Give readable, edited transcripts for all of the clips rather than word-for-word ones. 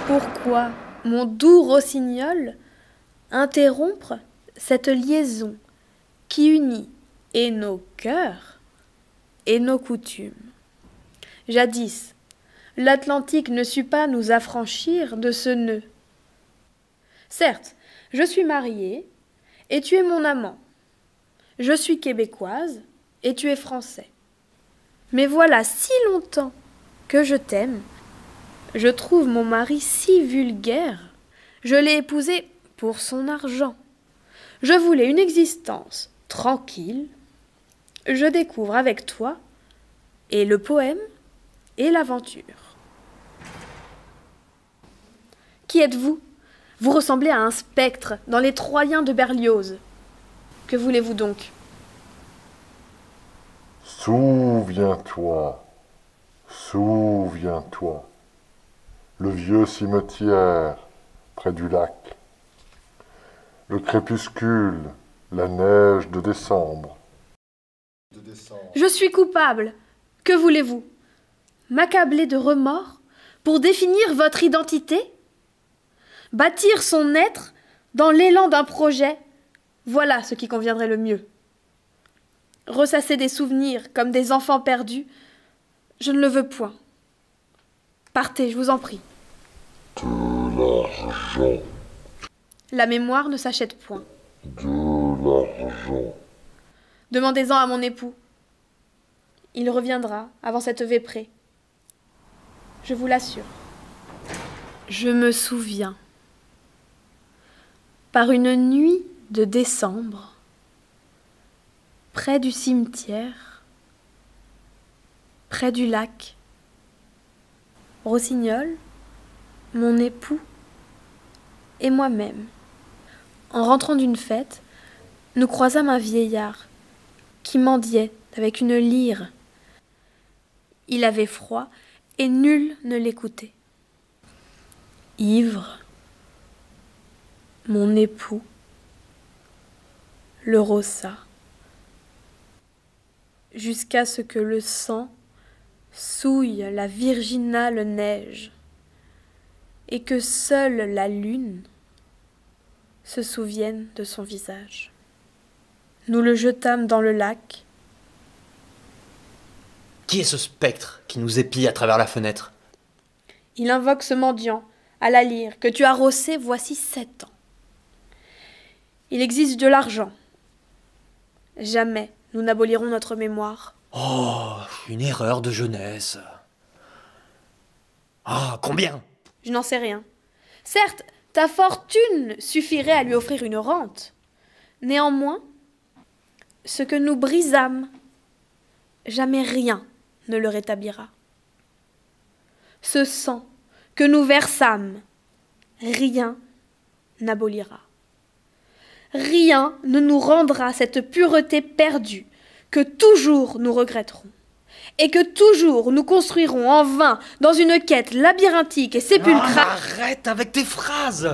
Pourquoi, mon doux rossignol, interrompre cette liaison qui unit et nos cœurs et nos coutumes? Jadis, l'Atlantique ne sut pas nous affranchir de ce nœud. Certes, je suis mariée et tu es mon amant. Je suis québécoise et tu es français. Mais voilà si longtemps que je t'aime. Je trouve mon mari si vulgaire. Je l'ai épousé pour son argent. Je voulais une existence tranquille. Je découvre avec toi et le poème et l'aventure. Qui êtes-vous? Vous ressemblez à un spectre dans les Troyens de Berlioz. Que voulez-vous donc? Souviens-toi, souviens-toi, le vieux cimetière près du lac, le crépuscule, la neige de décembre. Je suis coupable. Que voulez-vous? M'accabler de remords pour définir votre identité? Bâtir son être dans l'élan d'un projet, voilà ce qui conviendrait le mieux. Ressasser des souvenirs comme des enfants perdus, je ne le veux point. Partez, je vous en prie. De l'argent. La mémoire ne s'achète point. De l'argent. Demandez-en à mon époux. Il reviendra avant cette véprée. Je vous l'assure. Je me souviens. Par une nuit de décembre, près du cimetière, près du lac, Rossignol, mon époux et moi-même, en rentrant d'une fête, nous croisâmes un vieillard qui mendiait avec une lyre. Il avait froid et nul ne l'écoutait. Ivre, mon époux le rossa, jusqu'à ce que le sang souille la virginale neige, et que seule la lune se souvienne de son visage. Nous le jetâmes dans le lac. Qui est ce spectre qui nous épie à travers la fenêtre? Il invoque ce mendiant à la lyre que tu as rossé voici 7 ans. Il existe de l'argent. Jamais nous n'abolirons notre mémoire. Oh, une erreur de jeunesse. Ah, combien? Je n'en sais rien. Certes, ta fortune suffirait à lui offrir une rente. Néanmoins, ce que nous brisâmes, jamais rien ne le rétablira. Ce sang que nous versâmes, rien n'abolira. Rien ne nous rendra cette pureté perdue que toujours nous regretterons et que toujours nous construirons en vain dans une quête labyrinthique et sépulcrale. Arrête avec tes phrases!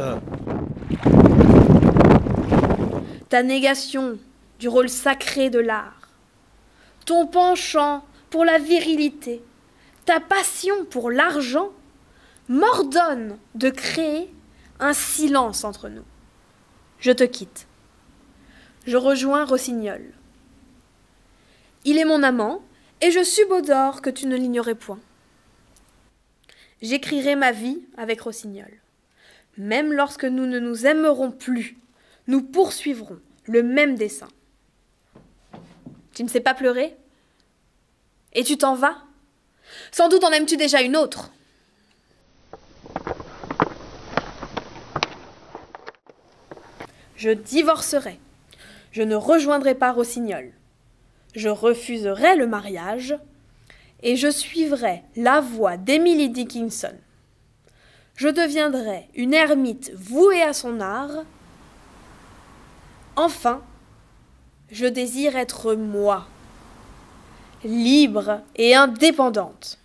Ta négation du rôle sacré de l'art, ton penchant pour la virilité, ta passion pour l'argent m'ordonnent de créer un silence entre nous. Je te quitte. Je rejoins Rossignol. Il est mon amant, et je subodore que tu ne l'ignorais point. J'écrirai ma vie avec Rossignol. Même lorsque nous ne nous aimerons plus, nous poursuivrons le même dessein. Tu ne sais pas pleurer? Et tu t'en vas? Sans doute en aimes-tu déjà une autre. Je divorcerai. Je ne rejoindrai pas Rossignol. Je refuserai le mariage et je suivrai la voie d'Emily Dickinson. Je deviendrai une ermite vouée à son art. Enfin, je désire être moi, libre et indépendante.